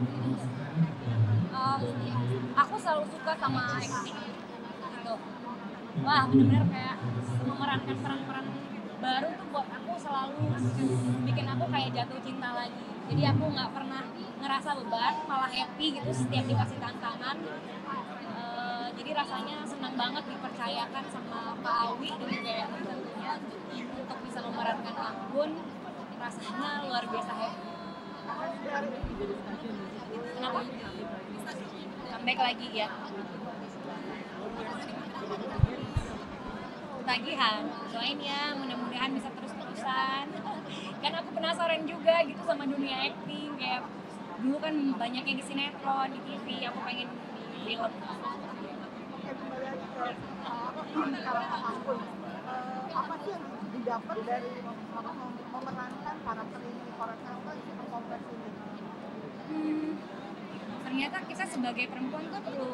Eee, aku selalu suka sama acting gitu. Wah, bener-bener kayak memerankan peran-peran baru tuh buat aku selalu bikin aku kayak jatuh cinta lagi. Jadi aku nggak pernah ngerasa beban, malah happy gitu setiap dikasih tantangan. Jadi rasanya senang banget dipercayakan sama Pak Awi dan juga yang tentunya untuk bisa memerankan Anggun. Rasanya luar biasa happy. Kenapa? Comeback lagi ya. Tagihan, doain ya, mudah-mudahan bisa terus-terusan. Kan aku penasaran juga gitu sama dunia acting, kayak dulu kan banyak yang di sinetron, di TV, aku pengen di film. Kembali lagi ke karakter Anggun. Apa sih yang didapat dari memerankan karakter ini di Forest Gump di film kompleks ini? Ternyata kita sebagai perempuan tuh perlu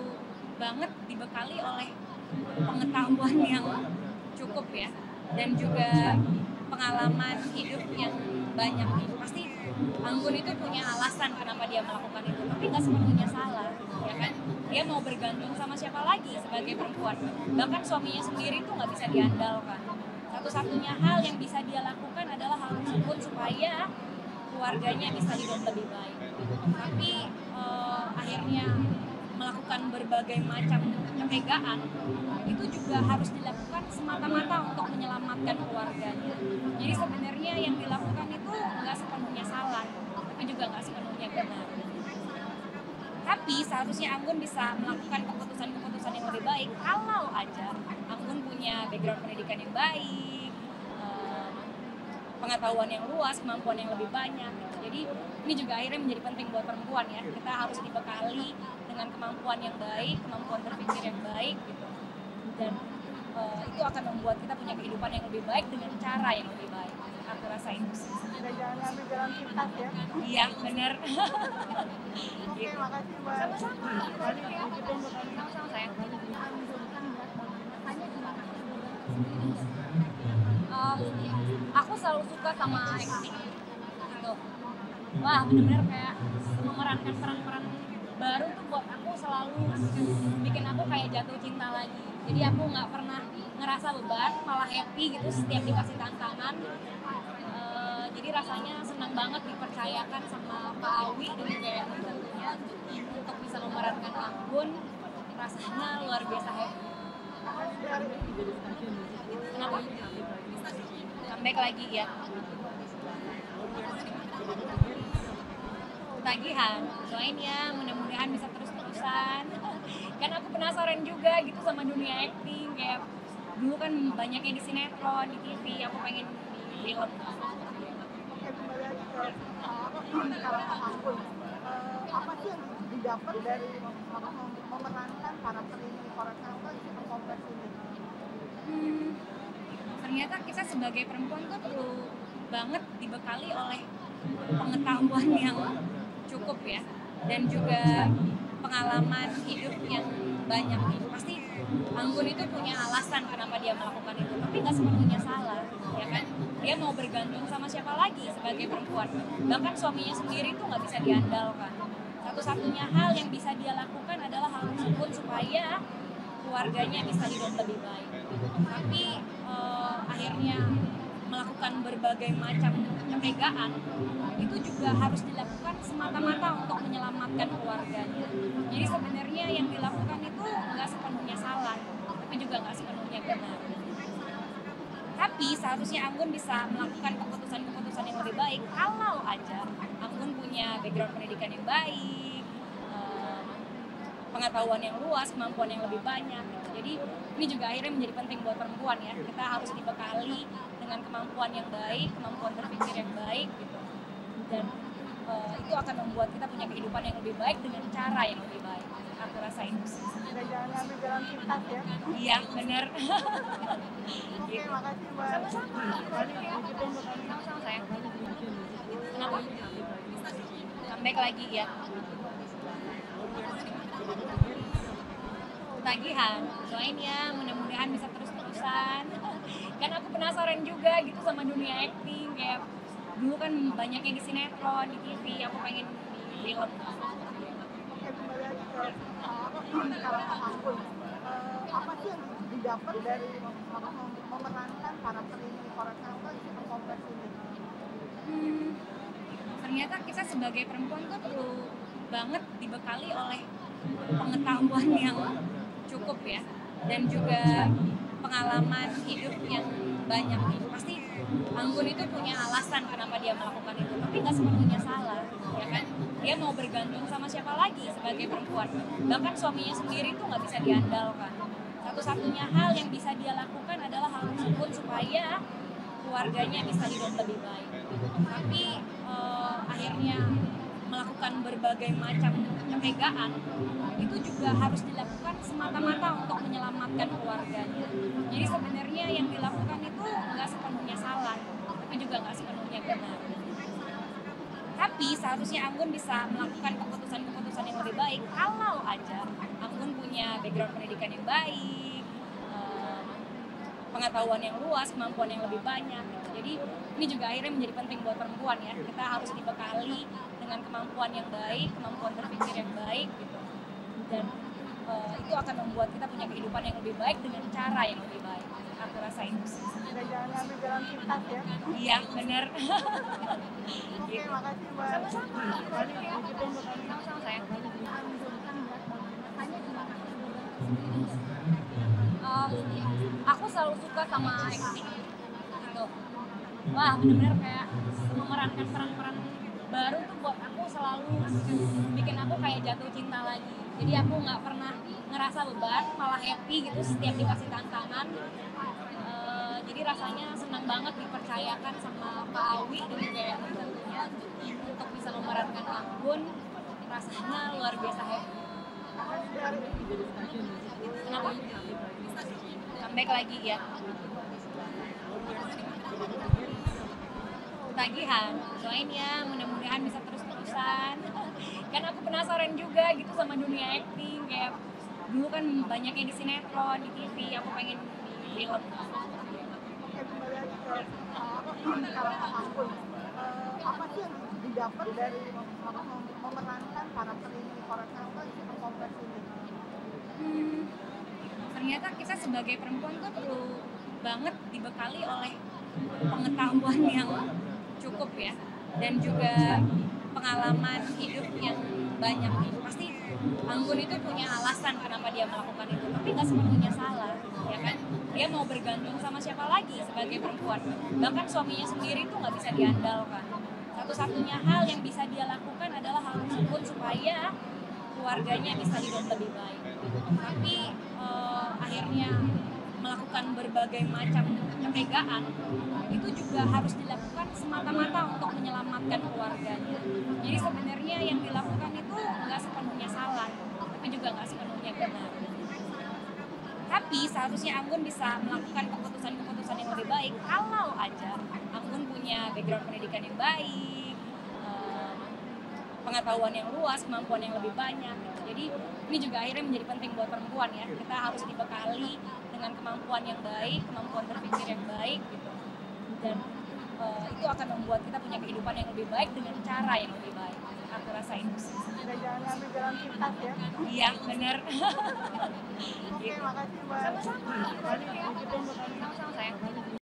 banget dibekali oleh pengetahuan yang cukup ya, dan juga pengalaman hidup yang banyak. Pasti Anggun itu punya alasan kenapa dia melakukan itu, tapi nggak sepenuhnya salah, ya kan? Dia mau bergantung sama siapa lagi sebagai perempuan, bahkan suaminya sendiri tuh nggak bisa diandalkan. Satu-satunya hal yang bisa dia lakukan adalah hal tersebut supaya keluarganya bisa hidup lebih baik. Tapi akhirnya melakukan berbagai macam ketegaan itu juga harus dilakukan semata-mata untuk menyelamatkan keluarganya. Jadi sebenarnya yang dilakukan itu nggak sepenuhnya salah, tapi juga nggak sepenuhnya benar. Tapi seharusnya Anggun bisa melakukan keputusan-keputusan yang lebih baik kalau aja Anggun punya background pendidikan yang baik, pengetahuan yang luas, kemampuan yang lebih banyak gitu. Jadi ini juga akhirnya menjadi penting buat perempuan ya. Kita harus dibekali dengan kemampuan yang baik, kemampuan berpikir yang baik gitu. Dan itu akan membuat kita punya kehidupan yang lebih baik dengan cara yang lebih baik. Aku rasa itu sih. Dan jangan ambil jalan pintas ya. Iya, benar. Oke, makasih Mbak. Sama-sama. Sama-sama sayang. Aku selalu suka sama acting gitu. Wah, bener-bener kayak memerankan peran-peran baru tuh buat aku selalu bikin aku kayak jatuh cinta lagi. Jadi aku nggak pernah ngerasa beban, malah happy gitu setiap dikasih tantangan. Jadi rasanya senang banget dipercayakan sama Pak Awi dan juga yang tentunya untuk bisa memerankan Anggun. Rasanya luar biasa happy. Kenapa? Comeback lagi ya. Tagihan, doain ya, mudah-mudahan bisa terus-terusan. Kan aku penasaran juga gitu sama dunia acting, kayak dulu kan banyak yang di sinetron, di TV, aku pengen di film. Oke, kembali lagi ke karakter Anggun. Apa sih yang didapat dari memerankan karakter ini di Forest Gump di film kompleks ini? Ternyata kita sebagai perempuan tuh perlu banget dibekali oleh pengetahuan yang cukup ya, dan juga pengalaman hidup yang banyak. Pasti Anggun itu punya alasan kenapa dia melakukan itu, tapi nggak sepenuhnya salah, ya kan? Dia mau bergantung sama siapa lagi sebagai perempuan, bahkan suaminya sendiri tuh nggak bisa diandalkan. Satu-satunya hal yang bisa dia lakukan adalah hal tersebut supaya keluarganya bisa hidup lebih baik. Tapi akhirnya melakukan berbagai macam ketegaan itu juga harus dilakukan semata-mata untuk menyelamatkan keluarganya. Jadi sebenarnya yang dilakukan itu nggak sepenuhnya salah, tapi juga nggak sepenuhnya benar. Tapi seharusnya Anggun bisa melakukan keputusan-keputusan yang lebih baik kalau aja Anggun punya background pendidikan yang baik, pengetahuan yang luas, kemampuan yang lebih banyak gitu. Jadi ini juga akhirnya menjadi penting buat perempuan ya. Kita harus dibekali dengan kemampuan yang baik, kemampuan berpikir yang baik gitu. Dan itu akan membuat kita punya kehidupan yang lebih baik dengan cara yang lebih baik. Aku rasa itu sih. Dan jangan ambil jalan pintas ya. Iya, benar. Oke, makasih Mbak. Sama-sama. Sama-sama sayang. Kenapa? Comeback lagi ya. Tagihan, doain ya, mudah-mudahan bisa terus-terusan. Kan aku penasaran juga gitu sama dunia acting, kayak dulu kan banyak yang di sinetron, di TV, aku pengen di film. Oke, kembali lagi ke sekarang Mas Anggun. Apa sih yang didapat dari memerankan karakter ini di Korea Selatan di film kompleks ini? Ternyata kita sebagai perempuan tuh perlu banget dibekali oleh pengetahuan yang cukup ya, dan juga pengalaman hidup yang banyak. Pasti Anggun itu punya alasan kenapa dia melakukan itu, tapi nggak sepenuhnya salah, ya kan? Dia mau bergantung sama siapa lagi sebagai perempuan, bahkan suaminya sendiri tuh nggak bisa diandalkan. Satu-satunya hal yang bisa dia lakukan adalah hal tersebut supaya keluarganya bisa hidup lebih baik. Tapi akhirnya melakukan berbagai macam ketegaan itu juga harus dilakukan semata-mata untuk menyelamatkan keluarganya. Jadi sebenarnya yang dilakukan itu nggak sepenuhnya salah, tapi juga nggak sepenuhnya benar. Tapi seharusnya Anggun bisa melakukan keputusan-keputusan yang lebih baik kalau aja Anggun punya background pendidikan yang baik, pengetahuan yang luas, kemampuan yang lebih banyak. Jadi ini juga akhirnya menjadi penting buat perempuan ya. Kita harus dibekali dengan kemampuan yang baik, kemampuan berpikir yang baik gitu. Dan itu akan membuat kita punya kehidupan yang lebih baik dengan cara yang lebih baik. Aku rasa itu sih. Dan jangan ambil jalan pintas ya. Iya, benar. Oke, makasih Mbak. Sama-sama. Sama-sama sayang. Aku selalu suka sama acting gitu. Wah, benar-benar kayak memerankan peran-peran baru tuh buat aku selalu bikin aku kayak jatuh cinta lagi. Jadi aku nggak pernah ngerasa beban, malah happy gitu setiap dikasih tantangan. Jadi rasanya senang banget dipercayakan sama Pak Awi dan juga tentunya untuk bisa memerankan Anggun. Rasanya luar biasa happy. Kenapa? Comeback lagi ya. Tagihan, doain ya, mudah-mudahan bisa terus-terusan. Kan aku penasaran juga gitu sama dunia acting, kayak dulu kan banyaknya di sinetron, di TV, aku pengen di film. Oke, kembali lagi ke sekarang Mas Anggun. Apa sih yang didapat dari memerankan karakter ini di Korea Selatan di film kompleks ini? Ternyata kita sebagai perempuan tuh perlu banget dibekali oleh pengetahuan yang cukup ya, dan juga pengalaman hidup yang banyak. Pasti Anggun itu punya alasan kenapa dia melakukan itu, tapi nggak sepenuhnya salah, ya kan? Dia mau bergantung sama siapa lagi sebagai perempuan, bahkan suaminya sendiri tuh nggak bisa diandalkan. Satu-satunya hal yang bisa dia lakukan adalah hal tersebut supaya keluarganya bisa hidup lebih baik. Tapi akhirnya melakukan berbagai macam ketegaan itu juga harus dilakukan semata-mata untuk menyelamatkan keluarganya. Jadi sebenarnya yang dilakukan itu nggak sepenuhnya salah, tapi juga nggak sepenuhnya benar. Tapi seharusnya Anggun bisa melakukan keputusan-keputusan yang lebih baik kalau aja Anggun punya background pendidikan yang baik, pengetahuan yang luas, kemampuan yang lebih banyak. Jadi ini juga akhirnya menjadi penting buat perempuan ya. Kita harus dibekali dengan kemampuan yang baik, kemampuan berpikir yang baik gitu. Dan itu akan membuat kita punya kehidupan yang lebih baik dengan cara yang lebih baik. Aku rasa itu sih. Dan jangan ambil jalan pintas ya. Iya, benar. Oke, makasih Mbak. Sama-sama. Sama-sama sayang.